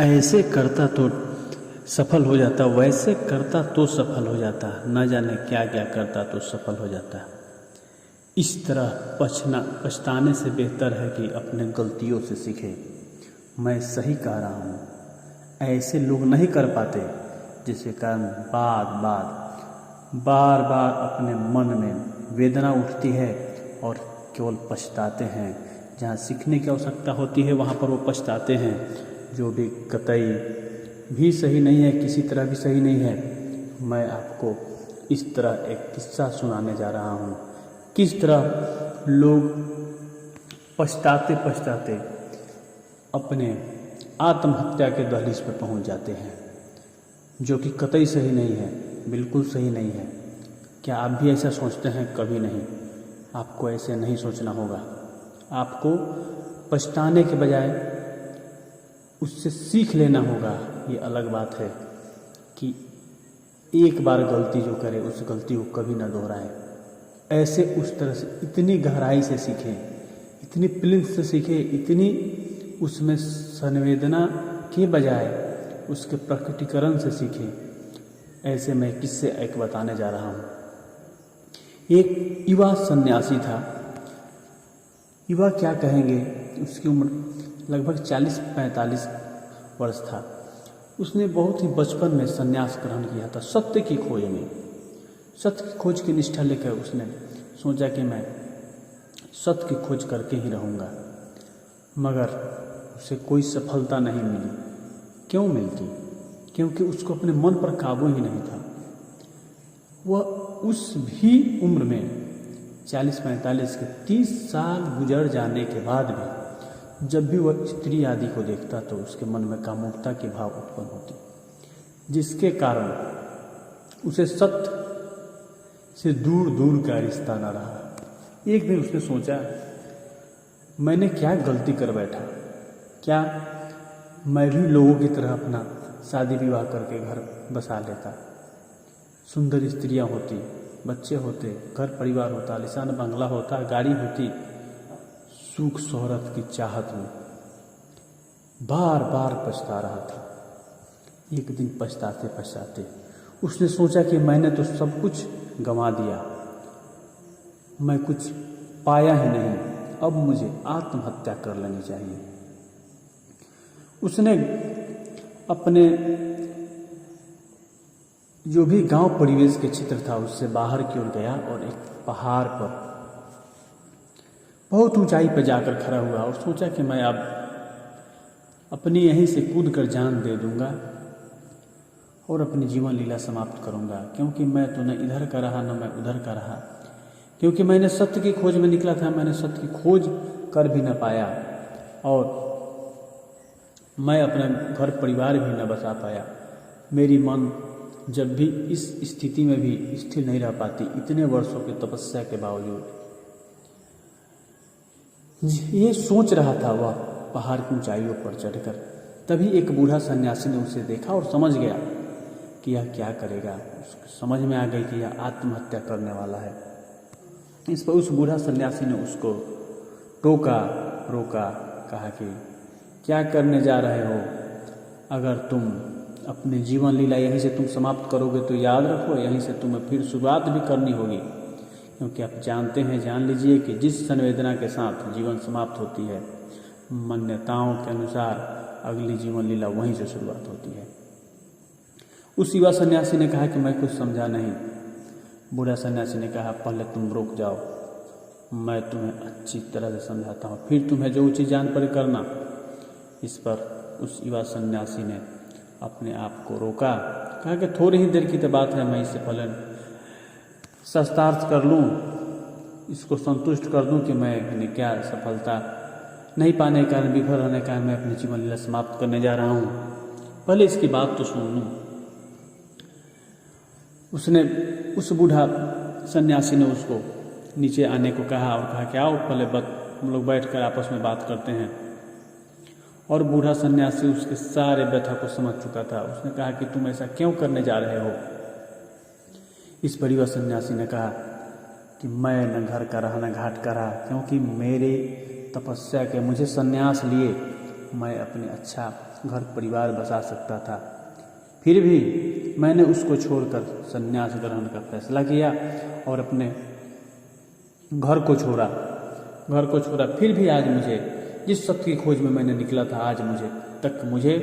ऐसे करता तो सफल हो जाता, वैसे करता तो सफल हो जाता, न जाने क्या क्या करता तो सफल हो जाता। इस तरह पछताने से बेहतर है कि अपने गलतियों से सीखे। मैं सही कह रहा हूँ, ऐसे लोग नहीं कर पाते जिसके कारण बार बार अपने मन में वेदना उठती है और केवल पछताते हैं। जहाँ सीखने की आवश्यकता होती है वहाँ पर वो पछताते हैं, जो भी कतई भी सही नहीं है, किसी तरह भी सही नहीं है। मैं आपको इस तरह एक किस्सा सुनाने जा रहा हूँ, किस तरह लोग पछताते पछताते अपने आत्महत्या के दहलीज पर पहुँच जाते हैं, जो कि कतई सही नहीं है, बिल्कुल सही नहीं है। क्या आप भी ऐसा सोचते हैं? कभी नहीं। आपको ऐसे नहीं सोचना होगा। आपको पछताने के बजाय उससे सीख लेना होगा। ये अलग बात है कि एक बार गलती जो करे उस गलती को कभी ना दोहराए। ऐसे उस तरह से इतनी गहराई से सीखें, इतनी प्लिंथ से सीखें, इतनी उसमें संवेदना के बजाय उसके प्रकटीकरण से सीखें। ऐसे मैं किससे एक बताने जा रहा हूँ। एक युवा सन्यासी था। युवा क्या कहेंगे, उसकी उम्र लगभग 40-45 वर्ष था। उसने बहुत ही बचपन में संन्यास ग्रहण किया था, सत्य की खोज में। सत्य की खोज की निष्ठा लेकर उसने सोचा कि मैं सत्य की खोज करके ही रहूँगा, मगर उसे कोई सफलता नहीं मिली। क्यों मिलती? क्योंकि उसको अपने मन पर काबू ही नहीं था। वह उस भी उम्र में 40-45 के 30 साल गुजर जाने के बाद भी जब भी वह स्त्री आदि को देखता तो उसके मन में कामुकता के भाव उत्पन्न होती, जिसके कारण उसे सत्य से दूर दूर का रिश्ता न रहा। एक दिन उसने सोचा, मैंने क्या गलती कर बैठा? क्या मैं भी लोगों की तरह अपना शादी विवाह करके घर बसा लेता? सुंदर स्त्रियां होती, बच्चे होते, घर परिवार होता, आलीशान बंगला होता, गाड़ी होती। सुख शोहरत की चाहत में बार बार पछता रहा था। एक दिन पछताते पछताते उसने सोचा कि मैंने तो सब कुछ गंवा दिया, मैं कुछ पाया ही नहीं, अब मुझे आत्महत्या कर लेनी चाहिए। उसने अपने जो भी गांव परिवेश के क्षेत्र था उससे बाहर की ओर गया और एक पहाड़ पर बहुत ऊंचाई पर जाकर खड़ा हुआ और सोचा कि मैं अब अपनी यहीं से कूद कर जान दे दूंगा और अपनी जीवन लीला समाप्त करूंगा, क्योंकि मैं तो न इधर का रहा न मैं उधर का रहा। क्योंकि मैंने सत्य की खोज में निकला था, मैंने सत्य की खोज कर भी न पाया और मैं अपना घर परिवार भी न बसा पाया। मेरी मन जब भी इस स्थिति में भी स्थिर नहीं रह पाती, इतने वर्षों की तपस्या के बावजूद। ये सोच रहा था वह पहाड़ की ऊंचाइयों पर चढ़कर। तभी एक बूढ़ा सन्यासी ने उसे देखा और समझ गया कि यह क्या करेगा। उसको समझ में आ गई कि यह आत्महत्या करने वाला है। इस पर उस बूढ़ा सन्यासी ने उसको टोका, रोका, कहा कि क्या करने जा रहे हो? अगर तुम अपने जीवन लीला यहीं से तुम समाप्त करोगे तो याद रखो, यहीं से तुम्हें फिर शुरुआत भी करनी होगी। क्योंकि आप जानते हैं, जान लीजिए कि जिस संवेदना के साथ जीवन समाप्त होती है, मान्यताओं के अनुसार अगली जीवन लीला वहीं से शुरुआत होती है। उस युवा सन्यासी ने कहा कि मैं कुछ समझा नहीं। बूढ़ा सन्यासी ने कहा, पहले तुम रुक जाओ, मैं तुम्हें अच्छी तरह से समझाता हूँ, फिर तुम्हें जो चीज़ जान पड़े करना। इस पर उस युवा सन्यासी ने अपने आप को रोका, कहा कि थोड़ी ही देर की तो बात है, मैं इससे पहले शास्त्रार्थ कर लूँ, इसको संतुष्ट कर दूँ कि मैं क्या सफलता नहीं पाने के कारण, विफल रहने के कारण मैं अपनी जीवन लीला समाप्त करने जा रहा हूँ, पहले इसकी बात तो सुन लूँ। उसने उस बूढ़ा सन्यासी ने उसको नीचे आने को कहा और कहा कि आओ पहले हम लोग बैठकर आपस में बात करते हैं। और बूढ़ा सन्यासी उसके सारे व्यथा को समझ चुका था। उसने कहा कि तुम ऐसा क्यों करने जा रहे हो? इस पर युवा सन्यासी ने कहा कि मैं न घर का रहा न घाट का रहा, क्योंकि मेरे तपस्या के मुझे सन्यास लिए मैं अपने अच्छा घर परिवार बसा सकता था। फिर भी मैंने उसको छोड़कर संन्यास ग्रहण का फैसला किया और अपने घर को छोड़ा। फिर भी आज मुझे जिस सत्य की खोज में मैंने निकला था, आज मुझे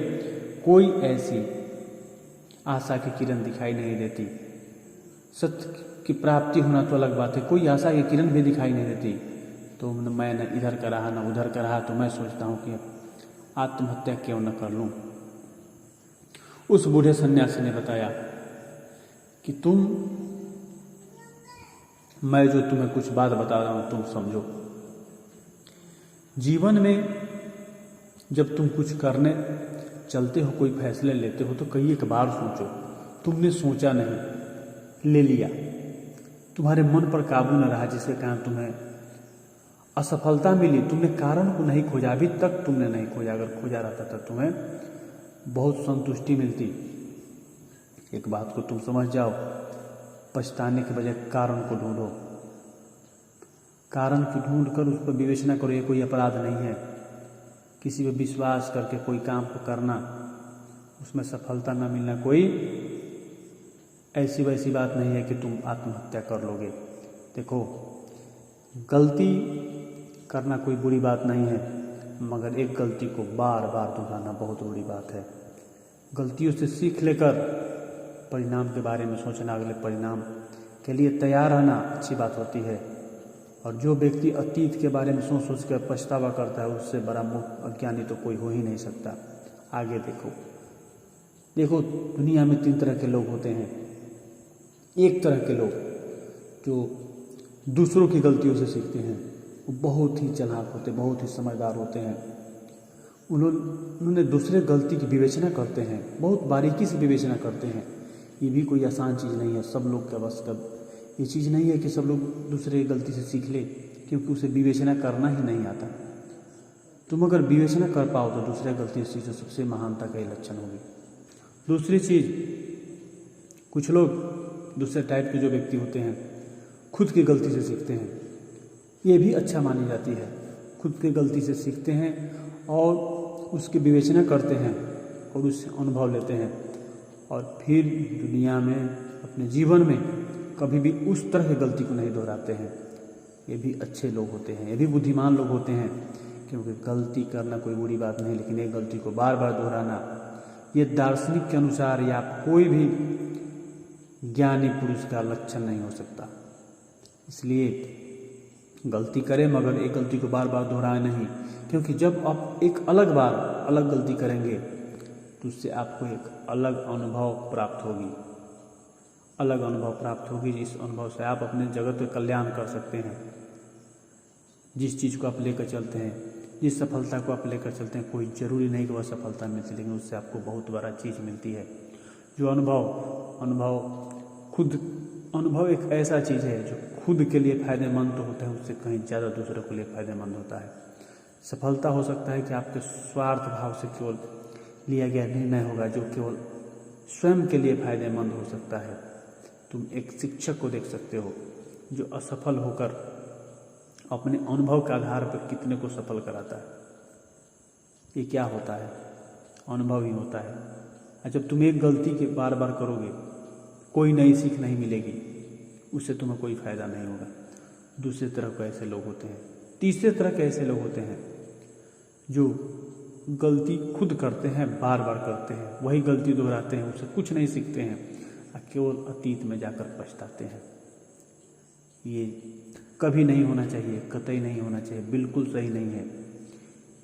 कोई ऐसी आशा की किरण दिखाई नहीं देती। सत्य की प्राप्ति होना तो अलग बात है, कोई आशा की किरण भी दिखाई नहीं देती। तो मैं न इधर का रहा न उधर का रहा, तो मैं सोचता हूँ कि आत्महत्या क्यों न कर लूँ। उस बूढ़े सन्यासी ने बताया कि मैं जो तुम्हें कुछ बात बता रहा हूँ तुम समझो। जीवन में जब तुम कुछ करने चलते हो, कोई फैसले लेते हो, तो कई एक बार सोचो। तुमने सोचा नहीं, ले लिया, तुम्हारे मन पर काबू न रहा, जिसके कारण तुम्हें असफलता मिली। तुमने कारण को नहीं खोजा, अभी तक तुमने नहीं खोजा। अगर खोजा रहता तो तुम्हें बहुत संतुष्टि मिलती। एक बात को तुम समझ जाओ, पछताने के बजाय कारण को ढूंढो। कारण की ढूंढ कर उस पर विवेचना करो, ये कोई अपराध नहीं है। किसी पर विश्वास करके कोई काम को करना, उसमें सफलता न मिलना कोई ऐसी वैसी बात नहीं है कि तुम आत्महत्या कर लोगे। देखो, गलती करना कोई बुरी बात नहीं है, मगर एक गलती को बार बार दोहराना बहुत बुरी बात है। गलतियों से सीख लेकर परिणाम के बारे में सोचना, अगले परिणाम के लिए तैयार रहना अच्छी बात होती है। और जो व्यक्ति अतीत के बारे में सोच कर पछतावा करता है, उससे बड़ा मूर्ख अज्ञानी तो कोई हो ही नहीं सकता। आगे देखो दुनिया में 3 तरह के लोग होते हैं। एक तरह के लोग जो दूसरों की गलतियों से सीखते हैं, वो बहुत ही चालाक होते, बहुत ही समझदार होते हैं। उन्होंने दूसरे गलती की विवेचना करते हैं, बहुत बारीकी से विवेचना करते हैं। ये भी कोई आसान चीज़ नहीं है, सब लोग का बस ये चीज़ नहीं है कि सब लोग दूसरे की गलती से सीख ले, क्योंकि उसे विवेचना करना ही नहीं आता। तुम अगर विवेचना कर पाओ तो दूसरे गलती से सीखो, सबसे महानता का ही लक्षण होगी। दूसरी चीज़, कुछ लोग दूसरे टाइप के जो व्यक्ति होते हैं खुद की गलती से सीखते हैं, ये भी अच्छा मानी जाती है। खुद की गलती से सीखते हैं और उसकी विवेचना करते हैं और उससे अनुभव लेते हैं, और फिर दुनिया में अपने जीवन में कभी भी उस तरह की गलती को नहीं दोहराते हैं। ये भी अच्छे लोग होते हैं, ये भी बुद्धिमान लोग होते हैं, क्योंकि गलती करना कोई बुरी बात नहीं, लेकिन एक गलती को बार बार दोहराना, ये दार्शनिक के अनुसार या कोई भी ज्ञानी पुरुष का लक्षण नहीं हो सकता। इसलिए गलती करें, मगर एक गलती को बार बार दोहराए नहीं, क्योंकि जब आप एक अलग गलती करेंगे तो उससे आपको एक अलग अनुभव प्राप्त होगी। जिस अनुभव से आप अपने जगत का कल्याण कर सकते हैं। जिस चीज़ को आप लेकर चलते हैं, जिस सफलता को आप लेकर चलते हैं, कोई ज़रूरी नहीं कि वह सफलता मिलती, लेकिन उससे आपको बहुत बड़ा चीज़ मिलती है। जो अनुभव एक ऐसा चीज़ है जो खुद के लिए फ़ायदेमंद तो होता है, उससे कहीं ज़्यादा दूसरों के लिए फ़ायदेमंद होता है। सफलता हो सकता है कि आपके स्वार्थ भाव से केवल लिया गया निर्णय होगा, जो केवल स्वयं के लिए फ़ायदेमंद हो सकता है। तुम एक शिक्षक को देख सकते हो जो असफल होकर अपने अनुभव के आधार पर कितने को सफल कराता है। ये क्या होता है? अनुभव ही होता है। और जब तुम एक गलती के बार बार करोगे, कोई नई सीख नहीं मिलेगी, उससे तुम्हें कोई फ़ायदा नहीं होगा। दूसरी तरह के ऐसे लोग होते हैं। तीसरे तरह के ऐसे लोग होते हैं जो गलती खुद करते हैं, बार बार करते हैं, वही गलती दोहराते हैं, उससे कुछ नहीं सीखते हैं और केवल अतीत में जाकर पछताते हैं। ये कभी नहीं होना चाहिए, कतई नहीं होना चाहिए, बिल्कुल सही नहीं है।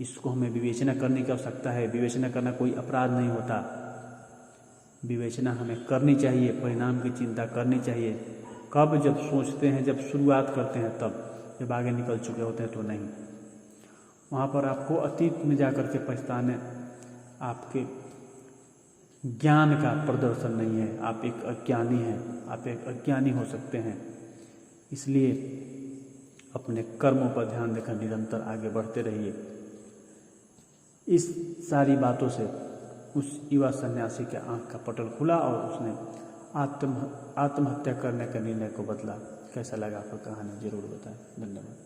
इसको हमें विवेचना करने की आवश्यकता है। विवेचना करना कोई अपराध नहीं होता। विवेचना हमें करनी चाहिए, परिणाम की चिंता करनी चाहिए। कब? जब सोचते हैं, जब शुरुआत करते हैं तब, जब आगे निकल चुके होते हैं तो नहीं। वहाँ पर आपको अतीत में जाकर के पछताने आपके ज्ञान का प्रदर्शन नहीं है। आप एक अज्ञानी हैं, आप एक अज्ञानी हो सकते हैं। इसलिए अपने कर्मों पर ध्यान देकर निरंतर आगे बढ़ते रहिए। इस सारी बातों से उस युवा सन्यासी के आँख का पटल खुला और उसने आत्महत्या करने के निर्णय को बदला। कैसा लगा आपको कहानी? जरूर बताएं। धन्यवाद।